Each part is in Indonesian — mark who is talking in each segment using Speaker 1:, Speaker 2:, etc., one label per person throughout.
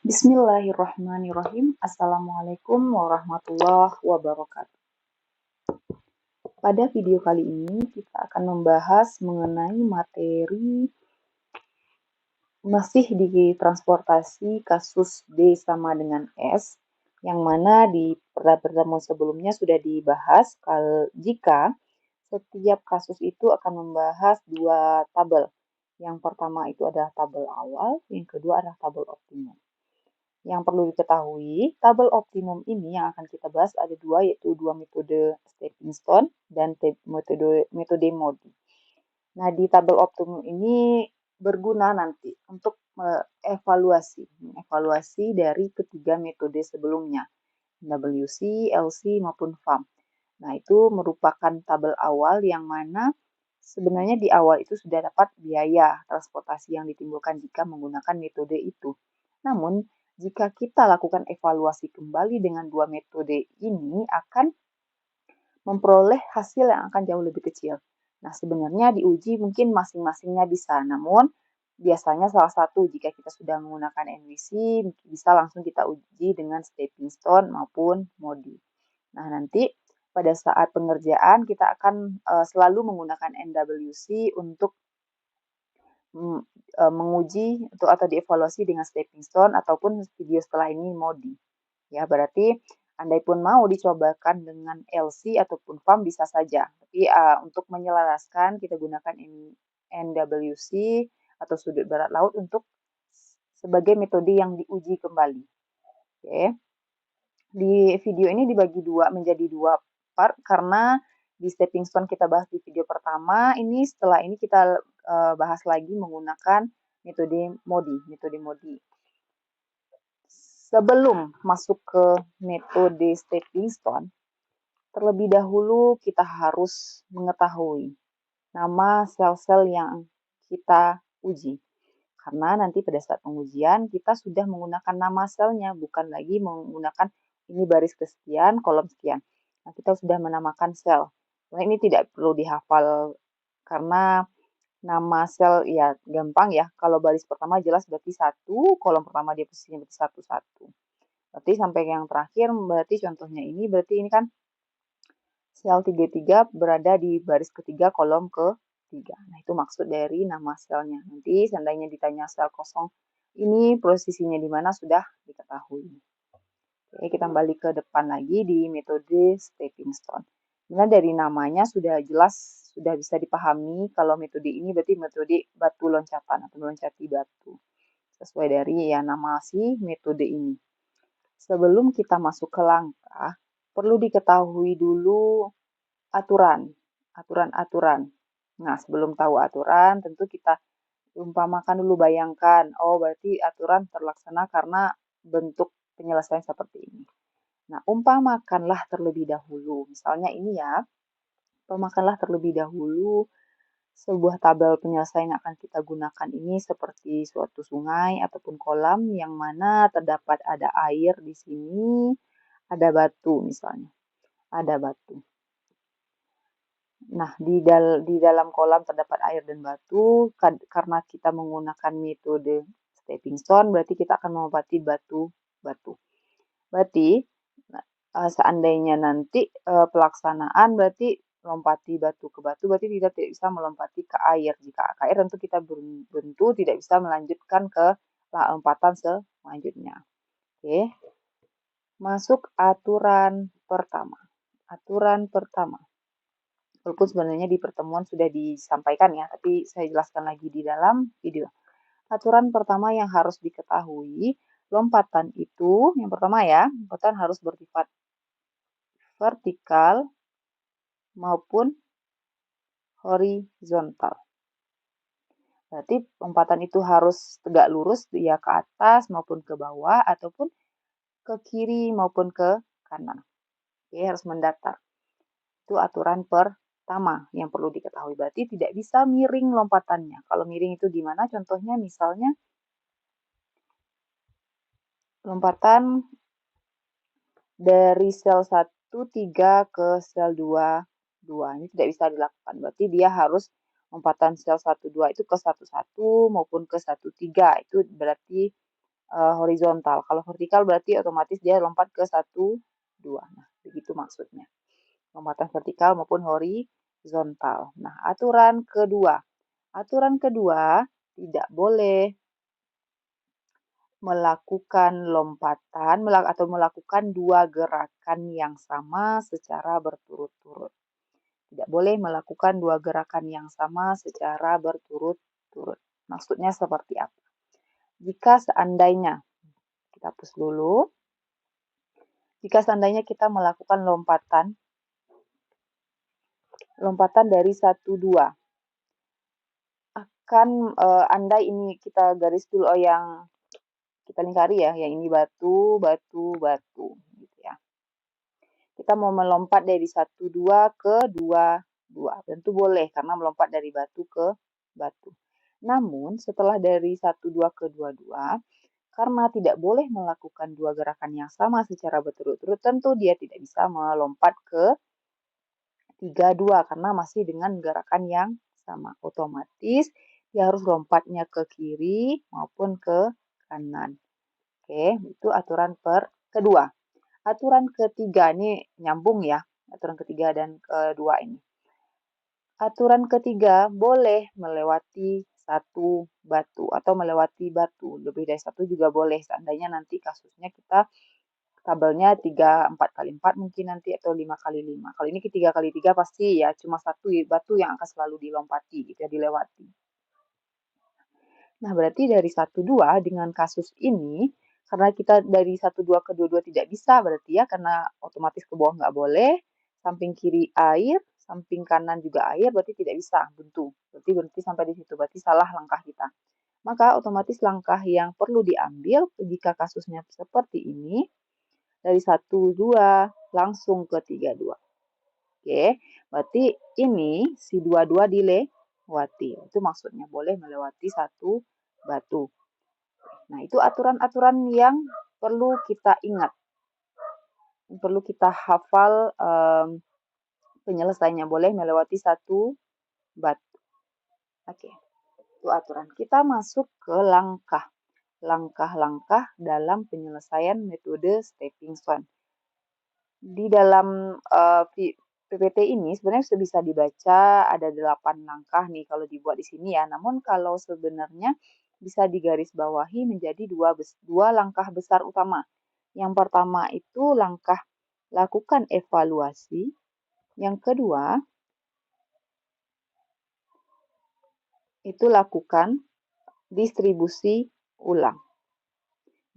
Speaker 1: Bismillahirrahmanirrahim. Assalamualaikum warahmatullahi wabarakatuh. Pada video kali ini kita akan membahas mengenai materi masih di transportasi kasus D sama dengan S, yang mana di pertemuan sebelumnya sudah dibahas jika setiap kasus itu akan membahas dua tabel. Yang pertama itu adalah tabel awal, yang kedua adalah tabel optimum. Yang perlu diketahui, tabel optimum ini yang akan kita bahas ada dua, yaitu dua metode stepping stone dan metode MODI. Nah, di tabel optimum ini berguna nanti untuk evaluasi dari ketiga metode sebelumnya, WC, LC, maupun FAM. Nah, itu merupakan tabel awal yang mana sebenarnya di awal itu sudah dapat biaya transportasi yang ditimbulkan jika menggunakan metode itu. Namun, jika kita lakukan evaluasi kembali dengan dua metode ini akan memperoleh hasil yang akan jauh lebih kecil. Nah, sebenarnya diuji mungkin masing-masingnya bisa, namun biasanya salah satu jika kita sudah menggunakan NWC bisa langsung kita uji dengan stepping stone maupun MODI. Nah, nanti pada saat pengerjaan kita akan selalu menggunakan NWC untuk menguji atau dievaluasi dengan stepping stone ataupun video setelah ini MODI. Ya, berarti andai pun mau dicobakan dengan LC ataupun FAM bisa saja. Tapi untuk menyelaraskan kita gunakan NWC atau sudut barat laut untuk sebagai metode yang diuji kembali. Oke. Di video ini dibagi menjadi dua part karena di stepping stone kita bahas di video pertama, ini setelah ini kita bahas lagi menggunakan metode MODI. Sebelum masuk ke metode stepping stone, terlebih dahulu kita harus mengetahui nama sel-sel yang kita uji. Karena nanti pada saat pengujian kita sudah menggunakan nama selnya, bukan lagi menggunakan ini baris kesekian, kolom sekian. Nah, kita sudah menamakan sel. Nah, ini tidak perlu dihafal karena nama sel ya gampang ya. Kalau baris pertama jelas berarti 1, kolom pertama dia posisinya berarti 1, 1. Berarti sampai yang terakhir berarti contohnya ini berarti ini kan sel 33 berada di baris ketiga kolom ke-3. Nah, itu maksud dari nama selnya. Nanti seandainya ditanya sel kosong ini posisinya di mana sudah diketahui. Oke, kita kembali ke depan lagi di metode stepping stone. Nah, dari namanya sudah jelas, sudah bisa dipahami kalau metode ini berarti metode batu loncatan atau meloncati batu. Sesuai dari ya nama si metode ini. Sebelum kita masuk ke langkah, perlu diketahui dulu aturan. Nah, sebelum tahu aturan, tentu kita umpamakan dulu, bayangkan, oh berarti aturan terlaksana karena bentuk penyelesaian seperti ini. Nah, umpamakanlah terlebih dahulu, misalnya ini ya, umpamakanlah terlebih dahulu sebuah tabel penyelesaian yang akan kita gunakan ini seperti suatu sungai ataupun kolam yang mana terdapat ada air di sini, ada batu misalnya, ada batu. Nah, di dalam kolam terdapat air dan batu, karena kita menggunakan metode stepping stone, berarti kita akan melompati batu-batu. Berarti, seandainya nanti pelaksanaan, berarti lompati batu ke batu, berarti tidak bisa melompati ke air. Jika ke air, tentu kita buntu, tidak bisa melanjutkan ke lompatan selanjutnya. Oke. Masuk aturan pertama. Aturan pertama. Walaupun sebenarnya di pertemuan sudah disampaikan ya, tapi saya jelaskan lagi di dalam video. Aturan pertama yang harus diketahui, lompatan itu, yang pertama ya, lompatan harus bersifat vertikal maupun horizontal. Berarti lompatan itu harus tegak lurus ya ke atas maupun ke bawah, ataupun ke kiri maupun ke kanan. Oke, harus mendatar. Itu aturan pertama yang perlu diketahui. Berarti tidak bisa miring lompatannya. Kalau miring itu gimana? Contohnya misalnya lompatan dari sel 1,3 ke sel 2, 2. Ini tidak bisa dilakukan. Berarti dia harus lompatan sel 1,2 itu ke 1,1 maupun ke 1,3. Itu berarti horizontal. Kalau vertikal berarti otomatis dia lompat ke 1, 2. Nah, begitu maksudnya. Lompatan vertikal maupun horizontal. Nah, aturan kedua. Aturan kedua, tidak boleh melakukan lompatan atau melakukan dua gerakan yang sama secara berturut-turut. Tidak boleh melakukan dua gerakan yang sama secara berturut-turut. Maksudnya seperti apa? Jika seandainya, kita hapus dulu. Jika seandainya kita melakukan lompatan dari 1, 2. Akan andai ini kita garis dulu yang kita lingkari ya, yang ini batu, batu, batu gitu ya. Kita mau melompat dari 1, 2 ke 2, 2. Tentu boleh karena melompat dari batu ke batu. Namun setelah dari 1, 2 ke 2, 2, karena tidak boleh melakukan dua gerakan yang sama secara berturut-turut, tentu dia tidak bisa melompat ke 3, 2 karena masih dengan gerakan yang sama. Otomatis dia harus lompatnya ke kiri maupun ke kanan. Oke, itu aturan kedua. Aturan ketiga ini nyambung ya, aturan ketiga dan kedua ini. Aturan ketiga boleh melewati satu batu atau melewati batu. Lebih dari satu juga boleh, seandainya nanti kasusnya kita tabelnya 3, 4 kali 4 mungkin nanti atau 5 kali 5. Kalau ini 3 kali 3 pasti ya cuma satu batu yang akan selalu dilompati gitu ya, dilewati. Nah, berarti dari 1, 2 dengan kasus ini, karena kita dari 1, 2 ke 2, 2 tidak bisa berarti ya, karena otomatis ke bawah nggak boleh, samping kiri air, samping kanan juga air, berarti tidak bisa, buntu. Berarti sampai di situ, berarti salah langkah kita. Maka otomatis langkah yang perlu diambil jika kasusnya seperti ini, dari 1, 2, langsung ke 3, 2. Oke, berarti ini si 2, 2 dilewati. Itu maksudnya boleh melewati satu batu. Nah, itu aturan-aturan yang perlu kita ingat. Perlu kita hafal penyelesaiannya. Boleh melewati satu batu. Oke, itu aturan. Kita masuk ke langkah. Langkah-langkah dalam penyelesaian metode stepping stone. Di dalam PPT ini sebenarnya sudah bisa dibaca ada 8 langkah nih kalau dibuat di sini ya. Namun kalau sebenarnya bisa digarisbawahi menjadi dua langkah besar utama. Yang pertama itu langkah lakukan evaluasi. Yang kedua itu lakukan distribusi ulang.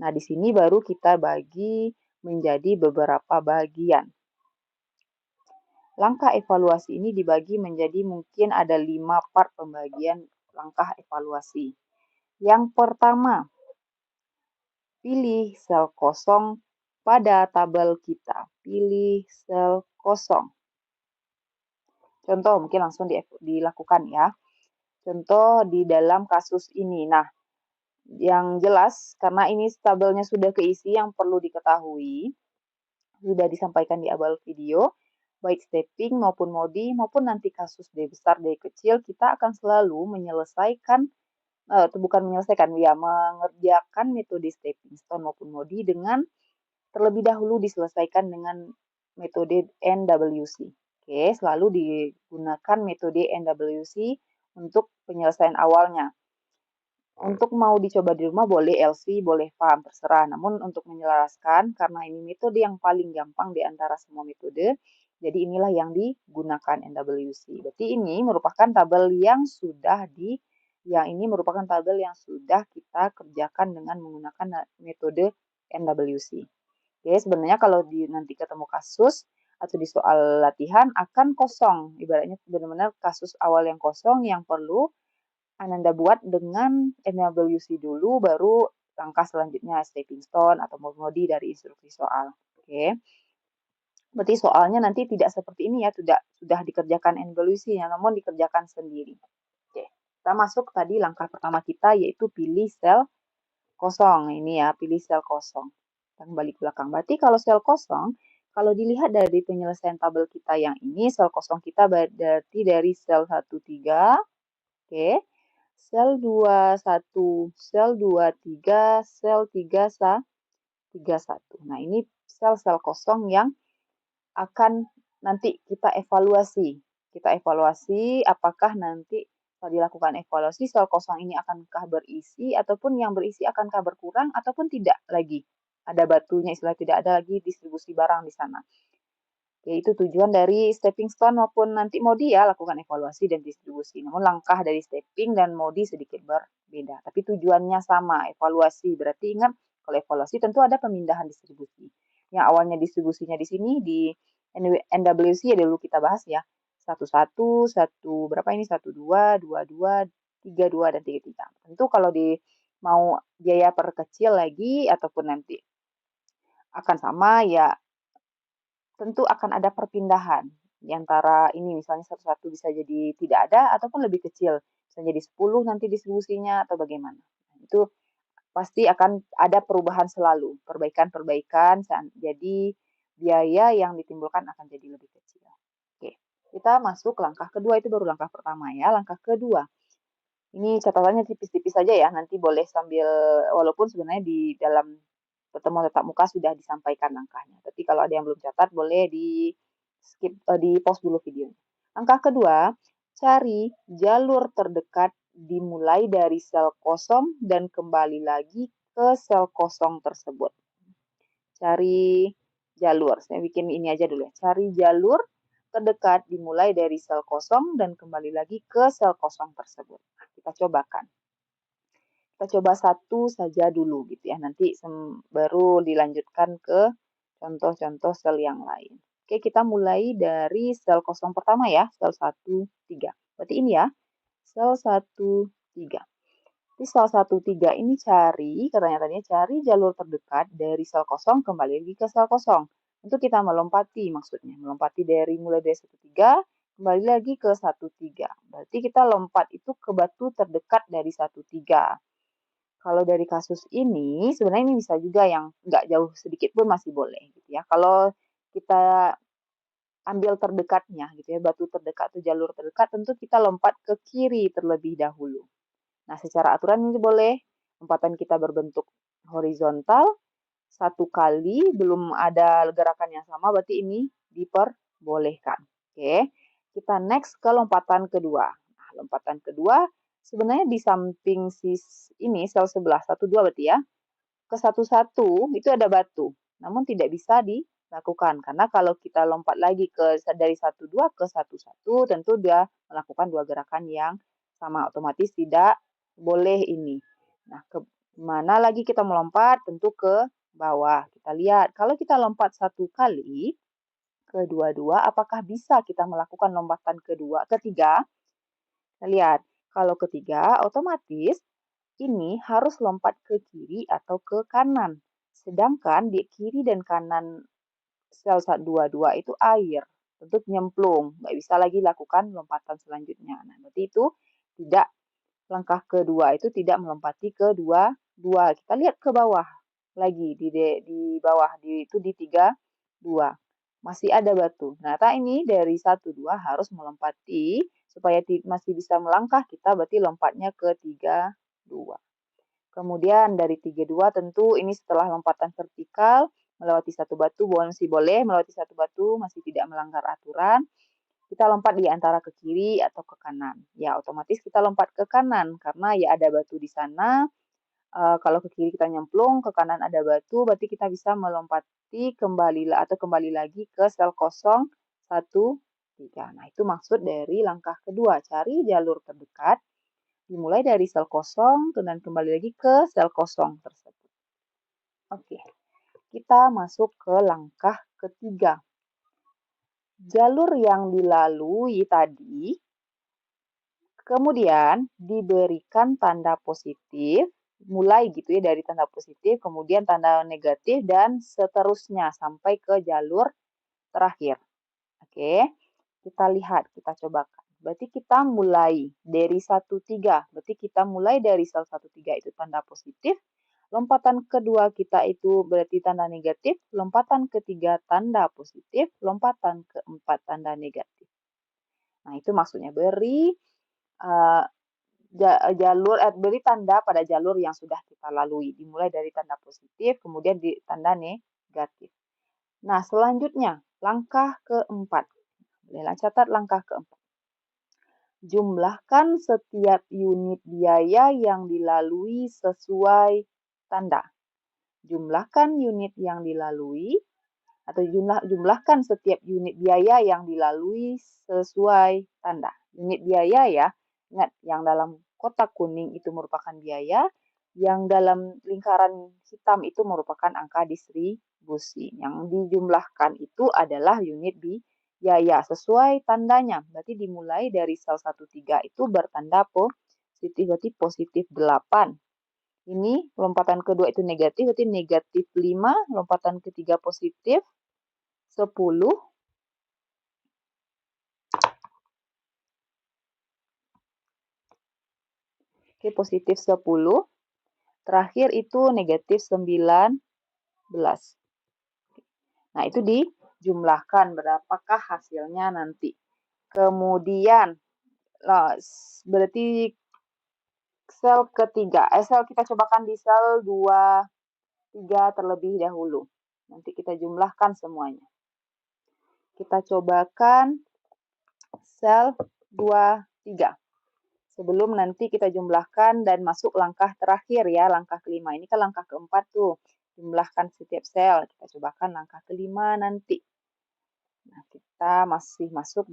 Speaker 1: Nah, di sini baru kita bagi menjadi beberapa bagian. Langkah evaluasi ini dibagi menjadi mungkin ada 5 part pembagian langkah evaluasi. Yang pertama, pilih sel kosong pada tabel kita. Pilih sel kosong. Contoh mungkin langsung dilakukan ya. Contoh di dalam kasus ini. Nah, yang jelas karena ini tabelnya sudah keisi yang perlu diketahui, sudah disampaikan di awal video, baik stepping maupun modi maupun nanti kasus D besar D kecil, kita akan selalu menyelesaikan mengerjakan metode stepping stone maupun modi dengan terlebih dahulu diselesaikan dengan metode NWC. Oke, selalu digunakan metode NWC untuk penyelesaian awalnya. Untuk mau dicoba di rumah boleh LC, boleh PAM, terserah. Namun untuk menyelaraskan, karena ini metode yang paling gampang di antara semua metode, jadi inilah yang digunakan NWC. Berarti ini merupakan tabel yang sudah kita kerjakan dengan menggunakan metode NWC. Oke, sebenarnya kalau nanti ketemu kasus atau di soal latihan akan kosong. Ibaratnya benar-benar kasus awal yang kosong yang perlu Ananda buat dengan NWC dulu, baru langkah selanjutnya stepping stone atau modi dari instruksi soal. Oke. Berarti soalnya nanti tidak seperti ini ya, sudah dikerjakan NWC, namun dikerjakan sendiri. Oke. Kita masuk tadi langkah pertama kita yaitu pilih sel kosong. Ini ya, pilih sel kosong. Kita kembali ke belakang. Berarti kalau sel kosong, kalau dilihat dari penyelesaian tabel kita yang ini, sel kosong kita berarti dari sel 1, 3. Oke. sel 21, sel 23, sel 31. Nah, ini sel-sel kosong yang akan nanti kita evaluasi. Kita evaluasi apakah nanti setelah dilakukan evaluasi sel kosong ini akankah berisi ataupun yang berisi akankah berkurang ataupun tidak lagi. Ada batunya, istilah tidak ada lagi distribusi barang di sana. Yaitu tujuan dari stepping stone maupun nanti modi ya, lakukan evaluasi dan distribusi. Namun langkah dari stepping dan modi sedikit berbeda. Tapi tujuannya sama, evaluasi. Berarti ingat, kalau evaluasi tentu ada pemindahan distribusi. Yang awalnya distribusinya di sini, di NWC ya dulu kita bahas ya. 11, 1, berapa ini? 12, 22, 32, dan 33. Tentu kalau mau biaya perkecil lagi ataupun nanti akan sama ya tentu akan ada perpindahan di antara ini, misalnya satu-satu bisa jadi tidak ada ataupun lebih kecil, bisa jadi 10 nanti distribusinya atau bagaimana. Itu pasti akan ada perubahan selalu, perbaikan-perbaikan, jadi biaya yang ditimbulkan akan jadi lebih kecil. Oke, kita masuk langkah kedua, itu baru langkah pertama ya. Langkah kedua, ini catatannya tipis-tipis saja ya, nanti boleh sambil, walaupun sebenarnya di dalam pertemuan tatap muka sudah disampaikan langkahnya. Tapi kalau ada yang belum catat, boleh di skip, di pause dulu videonya. Langkah kedua, cari jalur terdekat dimulai dari sel kosong dan kembali lagi ke sel kosong tersebut. Cari jalur, saya bikin ini aja dulu ya. Cari jalur terdekat dimulai dari sel kosong dan kembali lagi ke sel kosong tersebut. Kita cobakan. Kita coba satu saja dulu gitu ya. Nanti baru dilanjutkan ke contoh-contoh sel yang lain. Oke, kita mulai dari sel kosong pertama ya, sel 1, 3. Berarti ini ya, sel 1, 3. Di sel 1, 3 ini katanya tadinya cari jalur terdekat dari sel kosong kembali lagi ke sel kosong. Untuk kita melompati maksudnya, melompati mulai dari 1, 3, kembali lagi ke 1, 3. Berarti kita lompat itu ke batu terdekat dari 1, 3. Kalau dari kasus ini, sebenarnya ini bisa juga yang nggak jauh sedikit pun masih boleh gitu ya. Kalau kita ambil terdekatnya gitu ya, batu terdekat atau jalur terdekat, tentu kita lompat ke kiri terlebih dahulu. Nah, secara aturan ini boleh lompatan kita berbentuk horizontal, satu kali, belum ada gerakan yang sama, berarti ini diperbolehkan. Oke, kita next ke lompatan kedua. Nah, lompatan kedua sebenarnya di samping ini sel sebelah, 1, 2 berarti ya, ke 1, 1 itu ada batu, namun tidak bisa dilakukan karena kalau kita lompat lagi dari 1, 2 ke 1, 1 tentu dia melakukan dua gerakan yang sama, otomatis tidak boleh ini. Nah, ke mana lagi kita melompat? Tentu ke bawah. Kita lihat, kalau kita lompat satu kali ke dua-dua, apakah bisa kita melakukan lompatan ketiga? Kita lihat, kalau ketiga otomatis ini harus lompat ke kiri atau ke kanan. Sedangkan di kiri dan kanan sel 22 itu air. Tentu nyemplung, nggak bisa lagi lakukan lompatan selanjutnya. Nah, berarti itu tidak, langkah kedua itu tidak melompati ke dua. Kita lihat ke bawah lagi, di bawah, itu di 3, 2. Masih ada batu. Nah, ini dari 1, 2 harus melompati, supaya masih bisa melangkah, kita berarti lompatnya ke 3, 2. Kemudian dari 3, 2 tentu ini setelah lompatan vertikal, melewati satu batu, masih boleh melewati satu batu, masih tidak melanggar aturan. Kita lompat di antara ke kiri atau ke kanan. Ya, otomatis kita lompat ke kanan, karena ya ada batu di sana. Kalau ke kiri kita nyemplung, ke kanan ada batu, berarti kita bisa melompati kembali lagi ke sel kosong 1, 3. Nah, itu maksud dari langkah kedua, cari jalur terdekat dimulai dari sel kosong dan kembali lagi ke sel kosong tersebut. Oke, kita masuk ke langkah ketiga. Jalur yang dilalui tadi kemudian diberikan tanda positif, mulai gitu ya dari tanda positif, kemudian tanda negatif, dan seterusnya sampai ke jalur terakhir. Oke, kita lihat, kita cobakan. Berarti kita mulai dari 1, 3. Berarti kita mulai dari sel 1, 3 itu tanda positif. Lompatan kedua kita itu berarti tanda negatif. Lompatan ketiga tanda positif. Lompatan keempat tanda negatif. Nah, itu maksudnya beri beri tanda pada jalur yang sudah kita lalui. Dimulai dari tanda positif, kemudian di tanda negatif. Nah, selanjutnya, langkah keempat. Bolehlah catat langkah keempat. Jumlahkan setiap unit biaya yang dilalui sesuai tanda. Jumlahkan unit yang dilalui, atau jumlahkan setiap unit biaya yang dilalui sesuai tanda. Unit biaya ya, ingat yang dalam kotak kuning itu merupakan biaya, yang dalam lingkaran hitam itu merupakan angka distribusi. Yang dijumlahkan itu adalah unit biaya sesuai tandanya. Berarti dimulai dari sel 13 itu bertanda positif, berarti positif 8. Ini lompatan kedua itu negatif, berarti negatif 5, lompatan ketiga positif 10, oke, positif 10, terakhir itu negatif 19. Nah, itu dijumlahkan berapakah hasilnya nanti. Kemudian, berarti sel ketiga, sel kita cobakan di sel 2, 3 terlebih dahulu. Nanti kita jumlahkan semuanya. Kita cobakan sel 2, 3. Sebelum nanti kita jumlahkan dan masuk langkah terakhir ya, langkah kelima. Ini kan langkah keempat tuh, jumlahkan setiap sel. Kita cobakan langkah kelima nanti. Nah, kita masih masuk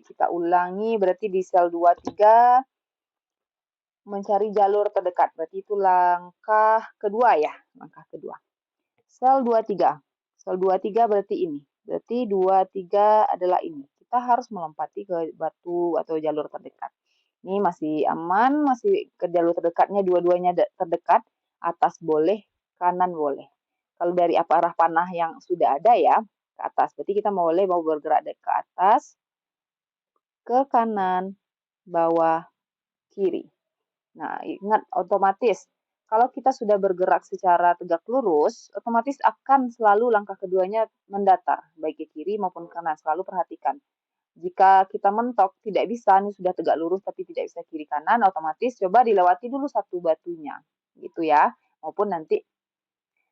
Speaker 1: kita ulangi, berarti di sel 2, 3, mencari jalur terdekat. Berarti itu langkah kedua ya, langkah kedua. Sel 2, 3. Sel 2, 3 berarti ini. Berarti 2, 3 adalah ini. Kita harus melompati ke batu atau jalur terdekat. Ini masih aman, masih ke jalur terdekatnya, dua-duanya terdekat, atas boleh, kanan boleh. Kalau dari arah panah yang sudah ada ya, ke atas. Berarti kita mau bergerak ke atas, ke kanan, bawah, kiri. Nah, ingat otomatis kalau kita sudah bergerak secara tegak lurus, otomatis akan selalu langkah keduanya mendatar, baik ke kiri maupun kanan. Selalu perhatikan. Jika kita mentok, tidak bisa, ini sudah tegak lurus tapi tidak bisa kiri kanan, otomatis coba dilewati dulu satu batunya, gitu ya. Maupun nanti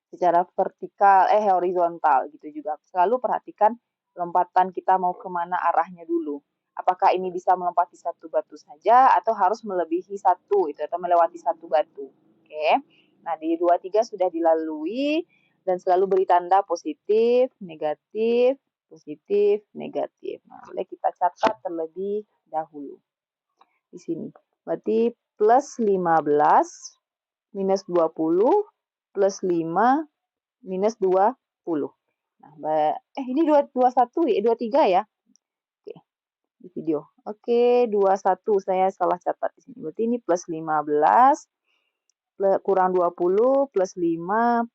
Speaker 1: secara vertikal, horizontal gitu juga. Selalu perhatikan lompatan kita mau kemana arahnya dulu. Apakah ini bisa melompati satu batu saja atau harus melebihi satu, itu atau melewati satu batu. Oke. Nah, di 2, 3 sudah dilalui dan selalu beri tanda positif, negatif, positif, negatif. Nah, boleh kita catat terlebih dahulu. Di sini. Berarti plus 15, minus 20, plus 5, minus 20. Nah, ini 21 ya, 23 ya. Oke, di video. Oke, 21 saya salah catat di sini. Berarti ini plus 15, kurang 20, plus 5,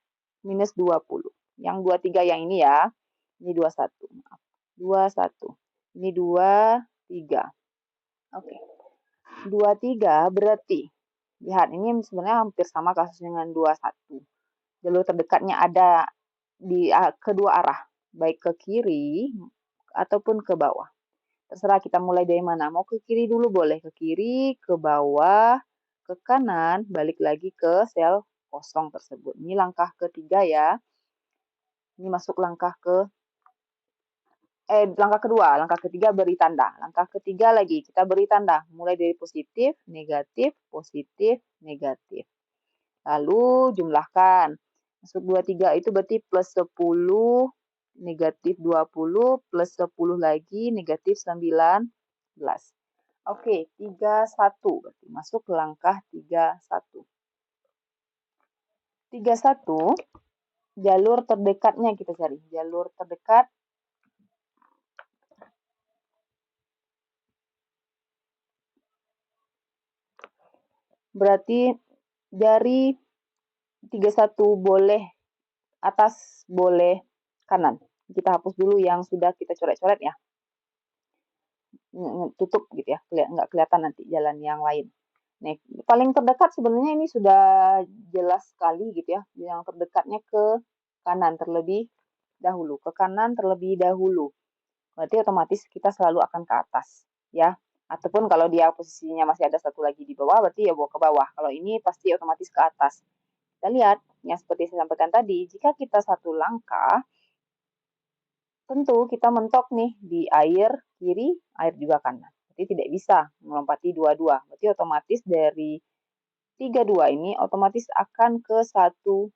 Speaker 1: minus 20. Yang 23 yang ini ya. Ini 21. Maaf. 21. Ini 23. Oke. 23 berarti. Lihat, ini sebenarnya hampir sama kasusnya dengan 21. Jalur terdekatnya ada di kedua arah. Baik ke kiri ataupun ke bawah. Terserah kita mulai dari mana. Mau ke kiri dulu boleh. Ke kiri, ke bawah, ke kanan, balik lagi ke sel kosong tersebut. Ini langkah ketiga ya. Ini masuk langkah kedua, langkah ketiga beri tanda. Langkah ketiga lagi kita beri tanda, mulai dari positif, negatif, negatif. Lalu jumlahkan. Masuk 23 itu berarti plus 10, negatif 20, plus 10 lagi, negatif 19. Oke, 31. Berarti masuk langkah 31. 31, jalur terdekatnya kita cari. Jalur terdekat berarti dari 31 boleh atas, boleh kanan. Kita hapus dulu yang sudah kita coret-coret ya. Tutup gitu ya, nggak kelihatan nanti jalan yang lain. Nih, paling terdekat sebenarnya ini sudah jelas sekali gitu ya. Yang terdekatnya ke kanan terlebih dahulu, ke kanan terlebih dahulu. Berarti otomatis kita selalu akan ke atas ya. Ataupun kalau dia posisinya masih ada satu lagi di bawah, berarti ya bawa ke bawah. Kalau ini pasti otomatis ke atas. Kita lihat, yang seperti saya sampaikan tadi, jika kita satu langkah, tentu kita mentok nih di air kiri, air juga kanan. Berarti tidak bisa melompati dua-dua. Berarti otomatis dari 3-2 ini otomatis akan ke 1-2.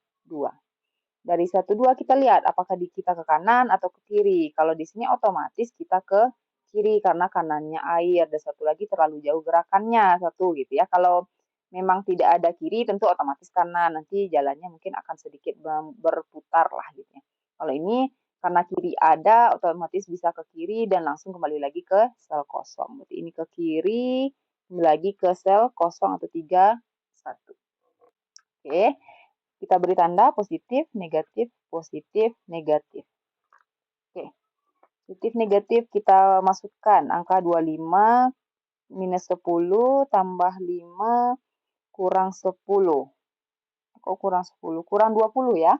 Speaker 1: Dari 1-2 kita lihat apakah kita ke kanan atau ke kiri. Kalau di sini otomatis kita ke kiri karena kanannya air. Dan satu lagi terlalu jauh gerakannya, satu gitu ya. Kalau memang tidak ada kiri tentu otomatis kanan. Nanti jalannya mungkin akan sedikit berputar lah gitu ya. Kalau ini karena kiri ada, otomatis bisa ke kiri dan langsung kembali lagi ke sel kosong. Berarti ini ke kiri, kembali lagi ke sel kosong atau 3-1. Oke, kita beri tanda positif, negatif, positif, negatif. Oke, positif, negatif kita masukkan angka 25 minus 10 tambah 5 kurang 10. Kok kurang 10? Kurang 20 ya.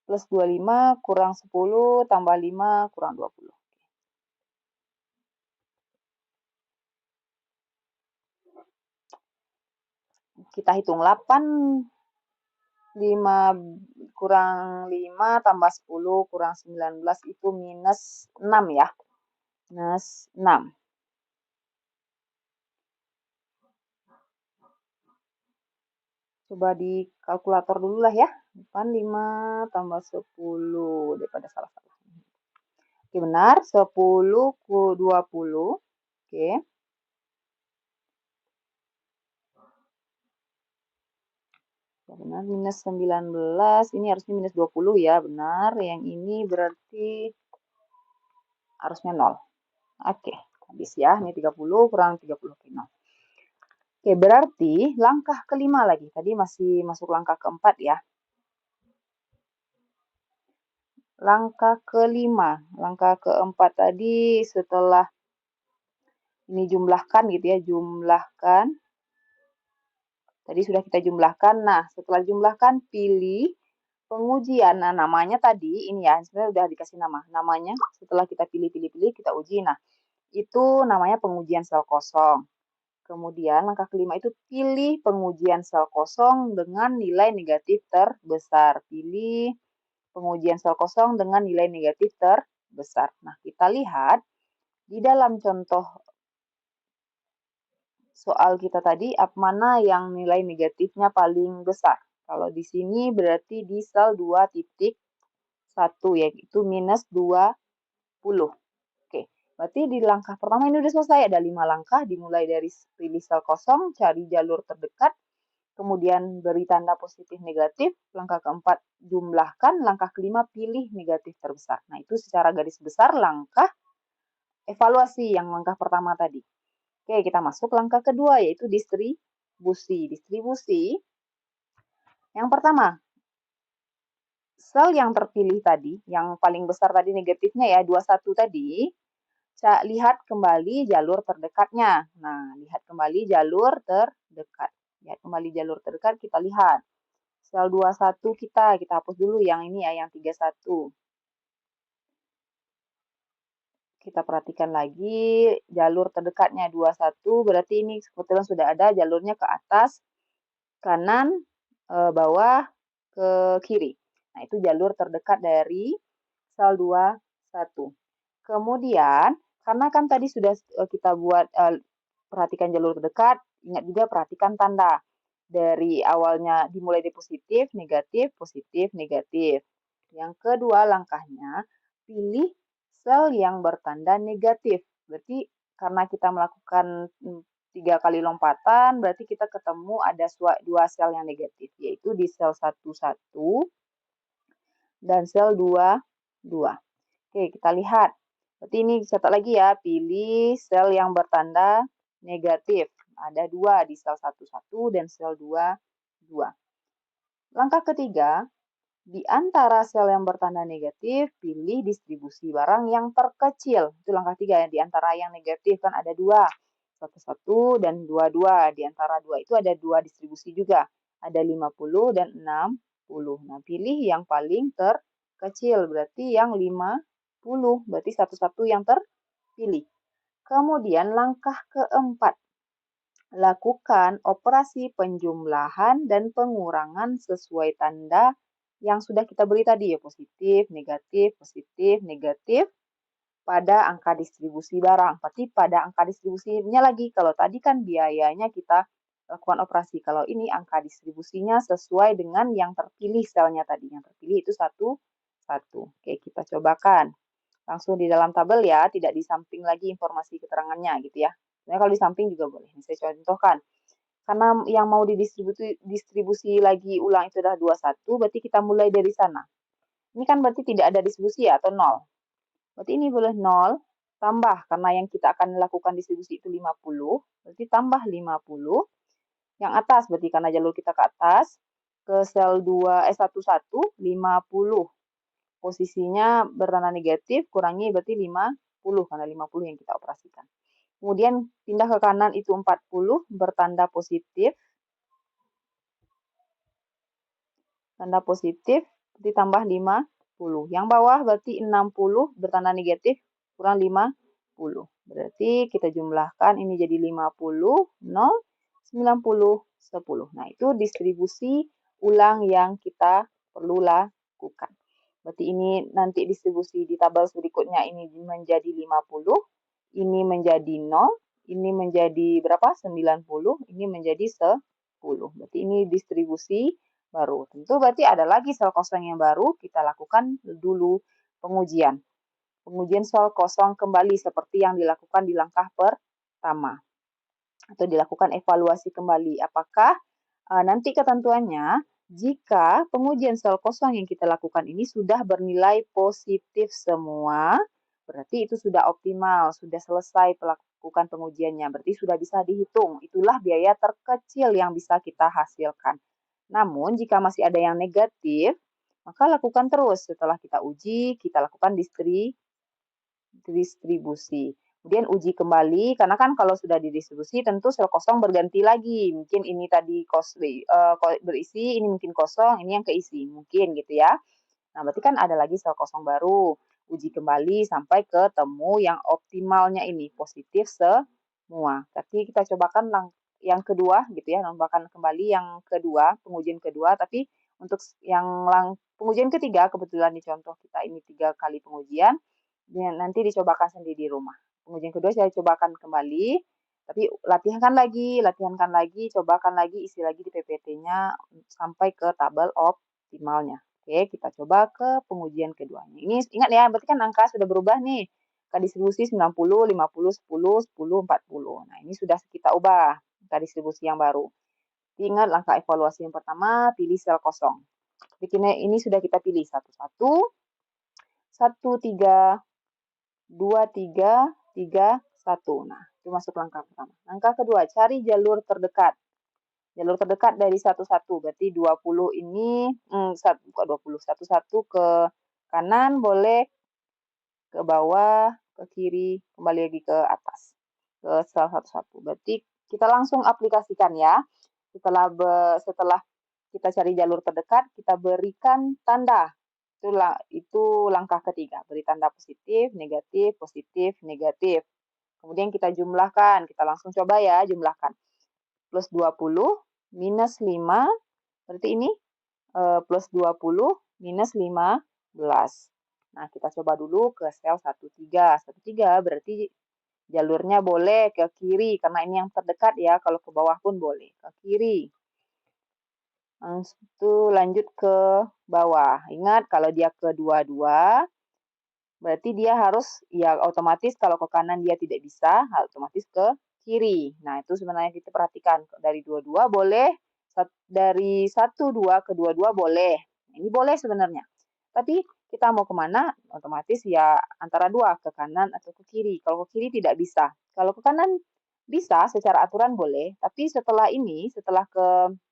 Speaker 1: Plus 25 kurang 10 tambah 5 kurang 20. Kita hitung 8 5 kurang 5 tambah 10 kurang 19 itu minus 6 ya. Minus 6. Coba di kalkulator dulu lah ya. 5 tambah 10 daripada salah-salah. Oke, benar. 10 ku 20. Oke. Ya, benar. Minus 19. Ini harusnya minus 20 ya. Benar. Yang ini berarti harusnya 0. Oke. Habis ya. Ini 30 kurang 30 ke 0. Oke, berarti langkah kelima lagi. Tadi masih masuk langkah keempat ya. Langkah kelima. Langkah keempat tadi setelah ini jumlahkan gitu ya. Jumlahkan. Tadi sudah kita jumlahkan. Nah, setelah jumlahkan pilih pengujian. Nah, namanya tadi ini ya. Sebenarnya udah dikasih nama. Namanya setelah kita pilih-pilih-pilih kita uji. Nah, itu namanya pengujian sel kosong. Kemudian langkah kelima itu pilih pengujian sel kosong dengan nilai negatif terbesar. Pilih pengujian sel kosong dengan nilai negatif terbesar. Nah, kita lihat di dalam contoh soal kita tadi, mana yang nilai negatifnya paling besar. Kalau di sini berarti di sel 2.1 yaitu minus 20. Oke, berarti di langkah pertama ini udah selesai. Ada 5 langkah, dimulai dari pilih sel kosong, cari jalur terdekat, kemudian beri tanda positif negatif, langkah keempat jumlahkan, langkah kelima pilih negatif terbesar. Nah, itu secara garis besar langkah evaluasi yang langkah pertama tadi. Oke, kita masuk langkah kedua yaitu distribusi. Distribusi yang pertama, sel yang terpilih tadi, yang paling besar tadi negatifnya ya, 21 tadi, lihat kembali jalur terdekatnya. Nah, lihat kembali jalur terdekat. Lihat kembali jalur terdekat, kita lihat. Sel 21 kita hapus dulu yang ini ya, yang 31. Kita perhatikan lagi jalur terdekatnya 21, berarti ini kebetulan sudah ada jalurnya ke atas, kanan, bawah, ke kiri. Nah, itu jalur terdekat dari sel 21. Kemudian, karena kan tadi sudah kita buat perhatikan jalur terdekat, ingat juga perhatikan tanda. Dari awalnya dimulai dari positif, negatif, positif, negatif. Yang kedua langkahnya, pilih sel yang bertanda negatif. Berarti karena kita melakukan 3 kali lompatan, berarti kita ketemu ada 2 sel yang negatif, yaitu di sel 11 dan sel 22. Oke, kita lihat. Berarti ini catat lagi ya, pilih sel yang bertanda negatif. Ada 2 di sel 11 dan sel 22. Langkah ketiga, di antara sel yang bertanda negatif, pilih distribusi barang yang terkecil. Itu langkah 3 ya, di antara yang negatif kan ada 2. 11 dan 22. Di antara 2 itu ada 2 distribusi juga. Ada 50 dan 60. Nah, pilih yang paling terkecil, berarti yang 50. Berarti 11 yang terpilih. Kemudian langkah keempat, lakukan operasi penjumlahan dan pengurangan sesuai tanda yang sudah kita beri tadi ya, positif, negatif, pada angka distribusi barang. Berarti pada angka distribusinya lagi, kalau tadi kan biayanya kita lakukan operasi, kalau ini angka distribusinya sesuai dengan yang terpilih selnya tadi. Yang terpilih itu 1, 1. Oke, kita cobakan. Langsung di dalam tabel ya, tidak di samping lagi informasi keterangannya gitu ya. Sebenarnya kalau di samping juga boleh. Saya contohkan. Karena yang mau didistribusi lagi ulang itu adalah 21, berarti kita mulai dari sana. Ini kan berarti tidak ada distribusi ya, atau 0. Berarti ini boleh 0, tambah, karena yang kita akan lakukan distribusi itu 50, berarti tambah 50. Yang atas, berarti karena jalur kita ke atas, ke sel 11, 50. Posisinya bertanda negatif, kurangi berarti 50, karena 50 yang kita operasikan. Kemudian pindah ke kanan itu 40, bertanda positif. Tanda positif, ditambah 50. Yang bawah berarti 60, bertanda negatif, kurang 50. Berarti kita jumlahkan, ini jadi 50, 0, 90, 10. Nah, itu distribusi ulang yang kita perlu lakukan. Berarti ini nanti distribusi di tabel berikutnya ini menjadi 50, ini menjadi 0, ini menjadi berapa? 90, ini menjadi 10. Berarti ini distribusi baru. Tentu berarti ada lagi sel kosong yang baru, kita lakukan dulu pengujian. Pengujian sel kosong kembali seperti yang dilakukan di langkah pertama. Atau dilakukan evaluasi kembali. Apakah nanti ketentuannya, jika pengujian sel kosong yang kita lakukan ini sudah bernilai positif semua, berarti itu sudah optimal, sudah selesai melakukan pengujiannya, berarti sudah bisa dihitung. Itulah biaya terkecil yang bisa kita hasilkan. Namun, jika masih ada yang negatif, maka lakukan terus. Setelah kita uji, kita lakukan distribusi. Kemudian uji kembali, karena kan kalau sudah didistribusi tentu sel kosong berganti lagi. Mungkin ini tadi berisi, ini mungkin kosong, ini yang keisi. Mungkin gitu ya. Nah, berarti kan ada lagi sel kosong baru. Uji kembali sampai ketemu yang optimalnya ini, positif semua. Tapi kita cobakan yang kedua gitu ya, tambahkan kembali yang kedua, pengujian kedua. Tapi untuk yang pengujian ketiga, kebetulan di contoh kita ini 3 kali pengujian, nanti dicobakan sendiri di rumah. Pengujian kedua saya cobakan kembali, tapi latihankan lagi, cobakan lagi, isi lagi di PPT-nya sampai ke tabel optimalnya. Oke, kita coba ke pengujian keduanya. Ini ingat ya, berarti kan angka sudah berubah nih. Angka distribusi 90, 50, 10, 10, 40. Nah, ini sudah kita ubah angka distribusi yang baru. Ingat langkah evaluasi yang pertama, pilih sel kosong. Ini sudah kita pilih 11, 13, 2, 3, 3, 1. Nah, itu masuk langkah pertama. Langkah kedua, cari jalur terdekat. Jalur terdekat dari 11, berarti 20 ini, bukan 20, 11 ke kanan boleh, ke bawah, ke kiri, kembali lagi ke atas. Ke sel 11. Berarti kita langsung aplikasikan ya. Setelah kita cari jalur terdekat, kita berikan tanda. Itu langkah ketiga, beri tanda positif, negatif. Kemudian kita jumlahkan, kita langsung coba ya jumlahkan. Plus 20, minus 5, berarti ini plus 20, minus 15. Nah, kita coba dulu ke sel 13. 13 berarti jalurnya boleh ke kiri, karena ini yang terdekat ya, kalau ke bawah pun boleh, ke kiri. Langsung lanjut ke bawah. Ingat kalau dia ke 22, berarti dia harus, ya otomatis kalau ke kanan dia tidak bisa, otomatis ke kiri. Nah, itu sebenarnya kita perhatikan. Dari 22 boleh, dari 12 ke 22 boleh. Ini boleh sebenarnya. Tapi kita mau kemana, otomatis ya antara 2, ke kanan atau ke kiri. Kalau ke kiri tidak bisa. Kalau ke kanan bisa, secara aturan boleh. Tapi setelah ini, setelah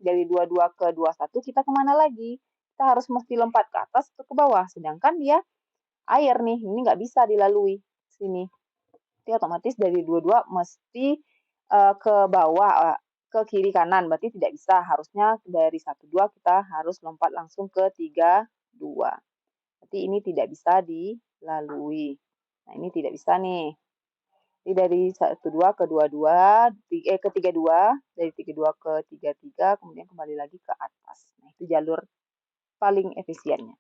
Speaker 1: dari 22 ke 21, kita kemana lagi? Kita harus mesti lompat ke atas atau ke bawah. Sedangkan dia air nih, ini nggak bisa dilalui sini. Jadi otomatis dari 22 mesti ke bawah, ke kiri kanan, berarti tidak bisa. Harusnya dari 12 kita harus lompat langsung ke 32. Berarti ini tidak bisa dilalui. Nah, ini tidak bisa nih. Jadi dari 12 ke 22, ke 32, dari 32 ke 33, kemudian kembali lagi ke atas. Nah, itu jalur paling efisiennya.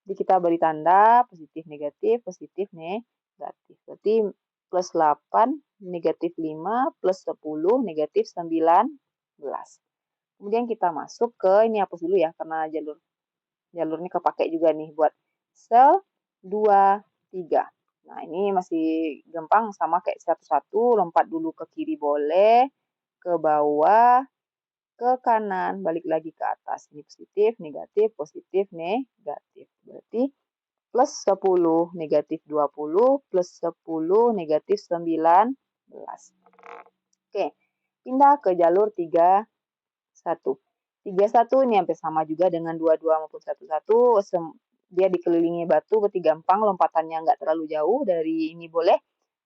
Speaker 1: Jadi kita beri tanda positif, negatif, negatif. Berarti plus 8, negatif 5, plus 10, negatif 19. Kemudian kita masuk ke, ini hapus dulu ya, karena jalurnya kepakai juga nih buat sel 2, 3. Nah, ini masih gampang sama kayak satu-satu, lompat dulu ke kiri boleh, ke bawah, ke kanan, balik lagi ke atas. Ini positif, negatif, negatif. Berarti plus 10, negatif 20, plus 10, negatif 19. Oke, pindah ke jalur 31. 31 ini hampir sama juga dengan 22 maupun 11. Dia dikelilingi batu bertiga empang, lompatannya nggak terlalu jauh. Dari ini boleh,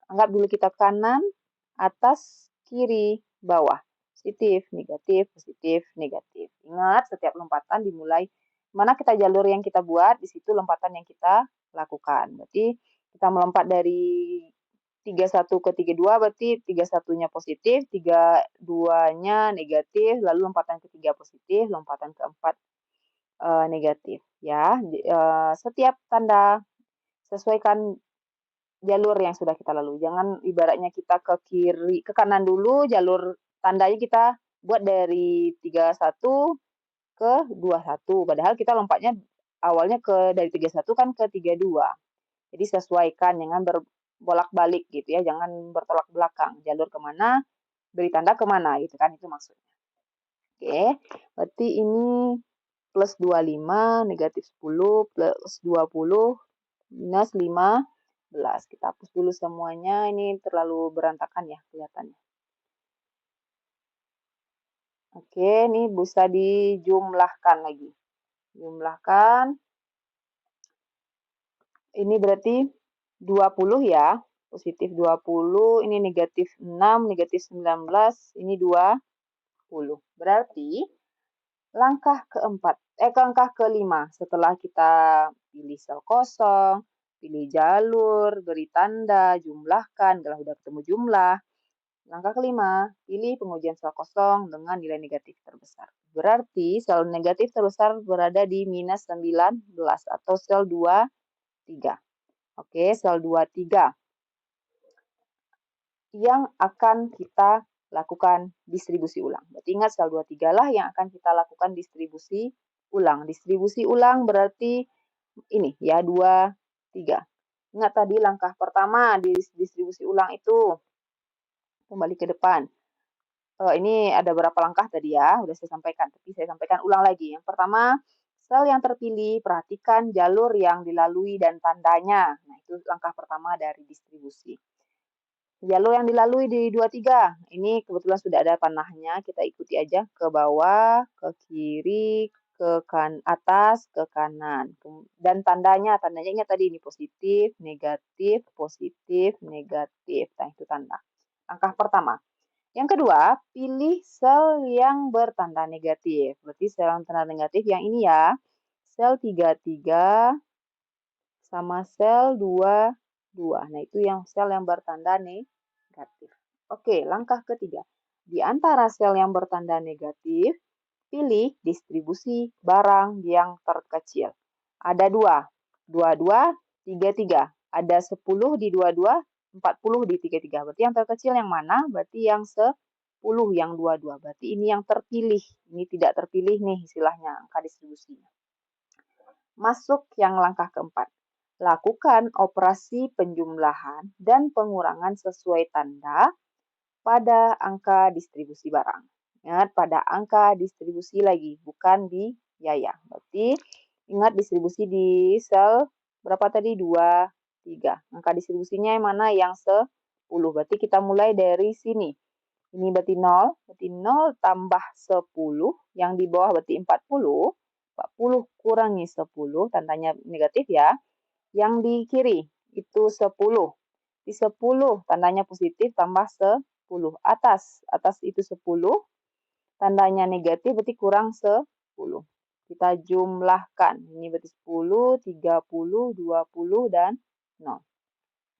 Speaker 1: anggap dulu kita kanan, atas, kiri, bawah. Positif, negatif. Ingat, setiap lompatan dimulai mana kita jalur yang kita buat, di situ lompatan yang kita lakukan. Berarti kita melompat dari 31 ke 32, berarti 31-nya positif, 32-nya negatif, lalu lompatan ketiga positif, lompatan keempat negatif. Ya, setiap tanda sesuaikan jalur yang sudah kita lalui. Jangan ibaratnya kita ke kiri, ke kanan dulu, jalur tandanya kita buat dari 31 ke 21. Padahal kita lompatnya awalnya dari 31 kan ke 32. Jadi sesuaikan, jangan berbolak-balik gitu ya, jangan bertolak belakang. Jalur kemana, beri tanda kemana gitu kan, itu maksudnya. Oke, berarti ini plus 25, negatif 10, plus 20, minus 15. Kita hapus dulu semuanya, ini terlalu berantakan ya kelihatannya. Oke, ini bisa dijumlahkan lagi. Jumlahkan. Ini berarti 20 ya. Positif 20, ini negatif 6, negatif 19, ini 20. Berarti langkah langkah kelima setelah kita pilih sel kosong, pilih jalur, beri tanda, jumlahkan, kalau sudah ketemu jumlah. Langkah kelima, pilih pengujian sel kosong dengan nilai negatif terbesar. Berarti sel negatif terbesar berada di minus 19 atau sel 23. Oke, sel 23 yang akan kita lakukan distribusi ulang. Berarti ingat sel 23 lah yang akan kita lakukan distribusi ulang. Distribusi ulang berarti ini ya 2, 3. Ingat tadi langkah pertama di distribusi ulang itu. Kembali ke depan. Ini ada berapa langkah tadi ya, udah saya sampaikan, tapi saya sampaikan ulang lagi. Yang pertama, sel yang terpilih, perhatikan jalur yang dilalui dan tandanya. Nah, itu langkah pertama dari distribusi. Jalur yang dilalui di 23, ini kebetulan sudah ada panahnya, kita ikuti aja ke bawah, ke kiri, ke atas, ke kanan. Dan tandanya ingat tadi ini positif, negatif, positif, negatif. Nah, itu tanda. Langkah pertama. Yang kedua, pilih sel yang bertanda negatif. Berarti sel yang bertanda negatif yang ini ya. Sel 33 sama sel 22. Nah, itu yang sel yang bertanda negatif. Oke, langkah ketiga. Di antara sel yang bertanda negatif, pilih distribusi barang yang terkecil. Ada 2, 22, 33. Ada 10 di 22, 40 di 33. Berarti yang terkecil yang mana? Berarti yang 10 yang 22. Berarti ini yang terpilih. Ini tidak terpilih nih istilahnya angka distribusinya. Masuk yang langkah keempat. Lakukan operasi penjumlahan dan pengurangan sesuai tanda pada angka distribusi barang. Ingat pada angka distribusi lagi, bukan di biaya. Berarti ingat distribusi di sel berapa tadi? 2, 3. Angka distribusinya yang mana? Yang 10. Berarti kita mulai dari sini. Ini berarti 0. Berarti 0 tambah 10. Yang di bawah berarti 40. 40 kurangi 10. Tandanya negatif ya. Yang di kiri itu 10. Di 10 tandanya positif tambah 10. Atas itu 10. Tandanya negatif berarti kurang 10. Kita jumlahkan. Ini berarti 10, 30, 20, dan 0.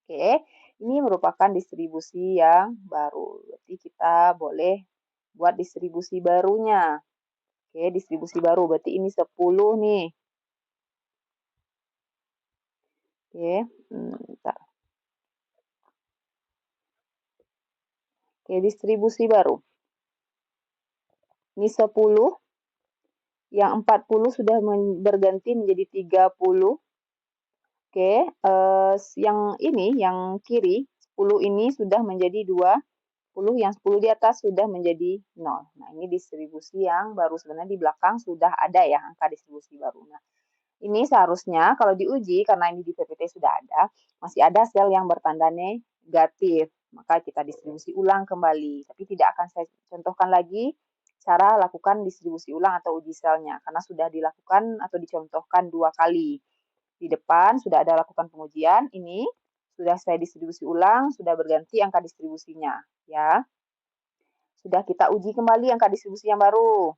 Speaker 1: Oke, Ini merupakan distribusi yang baru. Berarti kita boleh buat distribusi barunya. Oke, distribusi baru. Berarti ini 10 nih. Oke, bentar. Oke, distribusi baru. Ini 10, yang 40 sudah berganti menjadi 30. Oke, yang ini, yang kiri, 10 ini sudah menjadi 20, yang 10 di atas sudah menjadi 0. Nah, ini distribusi yang baru. Sebenarnya di belakang sudah ada ya angka distribusi baru. Nah, ini seharusnya kalau diuji, karena ini di PPT sudah ada, masih ada sel yang bertanda negatif. Maka kita distribusi ulang kembali. Tapi tidak akan saya contohkan lagi cara lakukan distribusi ulang atau uji selnya, karena sudah dilakukan atau dicontohkan 2 kali. Di depan sudah ada lakukan pengujian, ini sudah saya distribusi ulang, sudah berganti angka distribusinya. Ya, sudah kita uji kembali angka distribusi yang baru.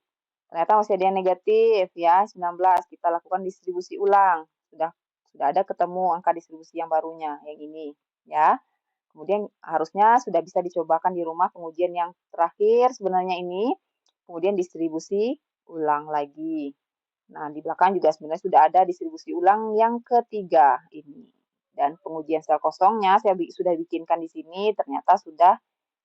Speaker 1: Ternyata masih ada yang negatif ya, 19. Kita lakukan distribusi ulang. Sudah ada ketemu angka distribusi yang barunya, yang ini ya. Kemudian harusnya sudah bisa dicobakan di rumah pengujian yang terakhir sebenarnya ini. Kemudian distribusi ulang lagi. Nah, di belakang juga sebenarnya sudah ada distribusi ulang yang ketiga ini. Dan pengujian sel kosongnya saya sudah bikinkan di sini, ternyata sudah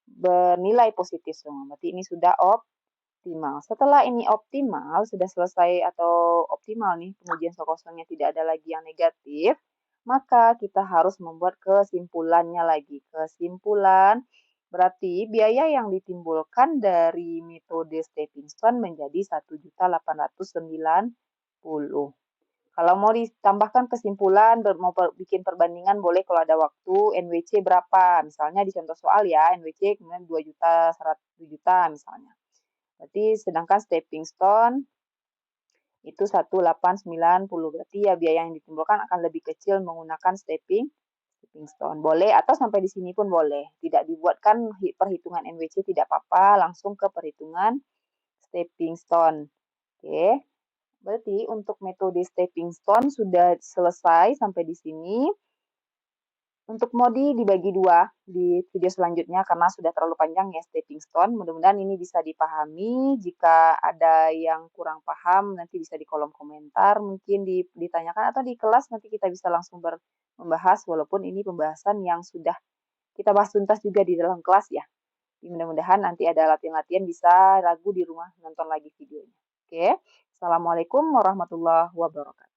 Speaker 1: bernilai positif semua. Berarti ini sudah optimal. Setelah ini optimal, sudah selesai atau optimal nih pengujian sel kosongnya, tidak ada lagi yang negatif, maka kita harus membuat kesimpulannya lagi. Kesimpulan berarti biaya yang ditimbulkan dari metode stepping stone menjadi 1.890.000. Kalau mau ditambahkan kesimpulan, mau bikin perbandingan boleh kalau ada waktu, NWC berapa? Misalnya di contoh soal ya, NWC kemudian 2 juta, 100 juta misalnya. Berarti sedangkan stepping stone itu 1.890. Berarti ya biaya yang ditimbulkan akan lebih kecil menggunakan stepping stone. Boleh atau sampai di sini pun boleh. Tidak dibuatkan perhitungan NWC tidak apa-apa, langsung ke perhitungan stepping stone. Oke. Berarti untuk metode stepping stone sudah selesai sampai di sini. Untuk modi dibagi 2 di video selanjutnya karena sudah terlalu panjang ya stepping stone. Mudah-mudahan ini bisa dipahami. Jika ada yang kurang paham nanti bisa di kolom komentar mungkin ditanyakan atau di kelas nanti kita bisa langsung membahas walaupun ini pembahasan yang sudah kita bahas tuntas juga di dalam kelas ya. Mudah-mudahan nanti ada latihan-latihan bisa ragu di rumah nonton lagi videonya. Oke. Assalamualaikum warahmatullahi wabarakatuh.